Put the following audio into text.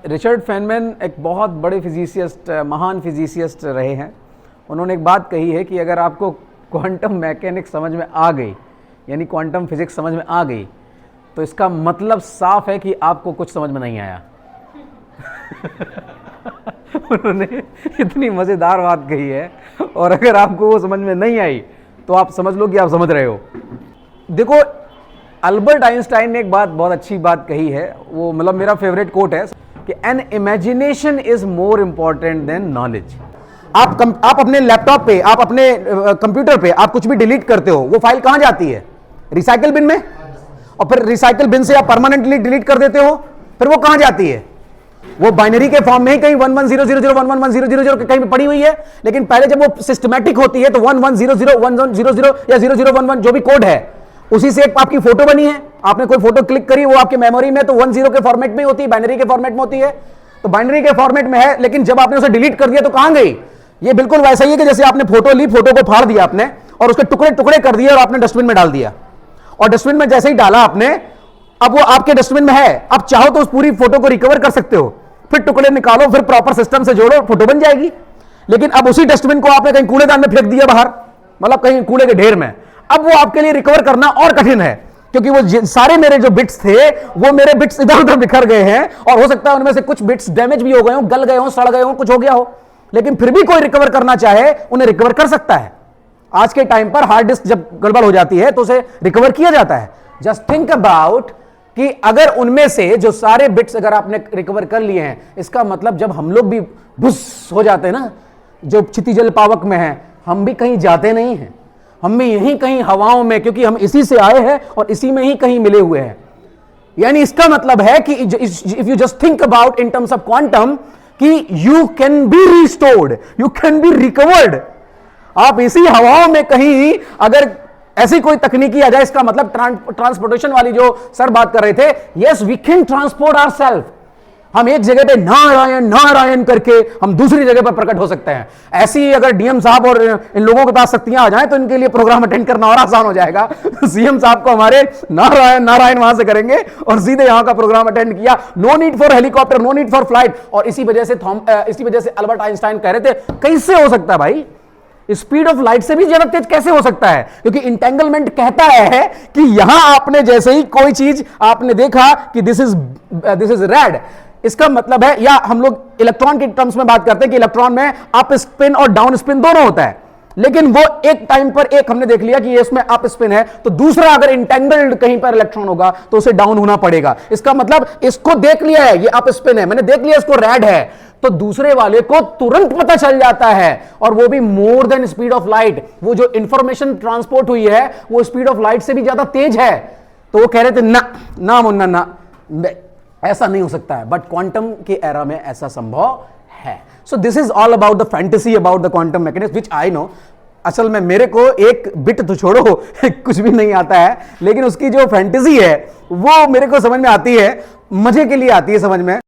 Richard Feynman एक बहुत बड़े फिजिसिस्ट, महान फिजिसिस्ट रहे हैं। उन्होंने एक बात कही है कि अगर आपको क्वांटम मैकेनिक्स समझ में आ गई, यानी क्वांटम फिजिक्स समझ में आ गई, तो इसका मतलब साफ है कि आपको कुछ समझ में नहीं आया। उन्होंने इतनी मज़ेदार बात कही है, और अगर आपको वो समझ में नहीं आई तो आप समझ लो कि आप समझ रहे हो। देखो, अल्बर्ट आइंस्टाइन ने एक बात, बहुत अच्छी बात कही है, वो मतलब मेरा फेवरेट कोट है कि an imagination is more important than knowledge. आप अपने लैपटॉप पे, आप अपने कंप्यूटर पे आप कुछ भी डिलीट करते हो, वो फाइल कहां जाती है? रिसाइकल बिन में। और फिर रिसाइकल बिन से आप परमानेंटली डिलीट कर देते हो, फिर वो कहां जाती है? वो बाइनरी के फॉर्म में ही कहीं 110001110000 कहीं पे पड़ी हुई है। लेकिन पहले जब वो सिस्टमैटिक होती है तो 11001100 या 0011 जो भी कोड है, उसी से एक आपकी फोटो बनी है, आपने कोई फोटो क्लिक करी, वो आपके मेमोरी में तो 10 के फॉर्मेट में होती है, बाइनरी के फॉर्मेट में होती है। तो बाइनरी के फॉर्मेट में है, लेकिन जब आपने उसे डिलीट कर दिया तो कहां गई? ये बिल्कुल वैसा ही है कि जैसे आपने फोटो ली, फोटो को फाड़ दिया आपने और उसके टुकड़े टुकड़े कर दिए और आपने डस्टबिन में डाल दिया। और डस्टबिन में जैसे ही डाला आपने, अब वो आपके डस्टबिन में है। अब चाहो तो उस पूरी फोटो को रिकवर कर सकते हो, फिर टुकड़े निकालो, फिर प्रॉपर सिस्टम से जोड़ो, फोटो बन जाएगी। लेकिन अब उसी डस्टबिन को आपने कहीं कूड़ेदान में फेंक दिया बाहर, मतलब कहीं कूड़े के ढेर में। अब वो आपके लिए रिकवर करना और कठिन है, क्योंकि वो सारे मेरे जो बिट्स थे, वो मेरे बिट्स इधर उधर बिखर गए हैं, और हो सकता है उनमें से कुछ बिट्स डैमेज भी हो गए हो, गल गए हो, सड़ गए हो, कुछ हो गया हो। लेकिन फिर भी कोई रिकवर करना चाहे, उन्हें रिकवर कर सकता है। आज के टाइम पर हार्ड डिस्क जब गड़बड़ हो जाती है तो उसे रिकवर किया जाता है। जस्ट थिंक अबाउट कि अगर उनमें से जो सारे बिट्स अगर आपने रिकवर कर लिए हैं, इसका मतलब जब हम लोग भी भुस हो जाते हैं ना, जो क्षितिजल पावक में है, हम भी कहीं जाते नहीं हैं, हम भी यहीं कहीं हवाओं में, क्योंकि हम इसी से आए हैं और इसी में ही कहीं मिले हुए हैं। यानी इसका मतलब है कि if you just think about in terms of quantum, कि you can be restored, you can be recovered. आप इसी हवाओं में कहीं अगर ऐसी कोई तकनीकी आ जाए, इसका मतलब ट्रांसपोर्टेशन वाली जो सर बात कर रहे थे, yes we can transport ourselves. हम एक जगह पे नारायण नारायण करके हम दूसरी जगह पर प्रकट हो सकते हैं। ऐसी अगर डीएम साहब और इन लोगों के पास शक्तियां आ जाएं तो इनके लिए प्रोग्राम अटेंड करना और आसान हो जाएगा। सीएम साहब को हमारे नारायण नारायण वहां से करेंगे और सीधे यहां का प्रोग्राम अटेंड किया। No need for helicopter, no need for flight. और इसी वजह से अल्बर्ट आइंस्टाइन कह रहे थे, कैसे हो सकता है भाई, स्पीड ऑफ लाइट से भी ज्यादा तेज कैसे हो सकता है? क्योंकि इंटेंगलमेंट कहता है कि यहां आपने जैसे ही कोई चीज आपने देखा कि दिस इज रेड, इसका मतलब है, या हम लोग इलेक्ट्रॉन के टर्म्स में बात करते हैं कि इलेक्ट्रॉन में अप स्पिन और डाउन स्पिन दोनों होता है। लेकिन वो एक टाइम पर एक हमने देख लिया कि ये इसमें अप स्पिन है, तो दूसरा अगर इंटेंगल्ड कहीं पर इलेक्ट्रॉन होगा तो उसे डाउन होना पड़ेगा। इसका मतलब इसको देख लिया है, ये अप स्पिन है, मैंने देख लिया इसको रेड है, तो दूसरे वाले को तुरंत पता चल जाता है, और वो भी more than speed of light. वो जो इंफॉर्मेशन ट्रांसपोर्ट हुई है वो स्पीड ऑफ लाइट से भी ज्यादा तेज है। तो वो कह रहे थे ना मुन्ना ना, ऐसा नहीं हो सकता है। बट क्वांटम के एरा में ऐसा संभव है। So this is all about the fantasy about the quantum mechanics which I know. असल में मेरे को एक बिट तो छोड़ो कुछ भी नहीं आता है, लेकिन उसकी जो फैंटेसी है वो मेरे को समझ में आती है, मजे के लिए आती है समझ में।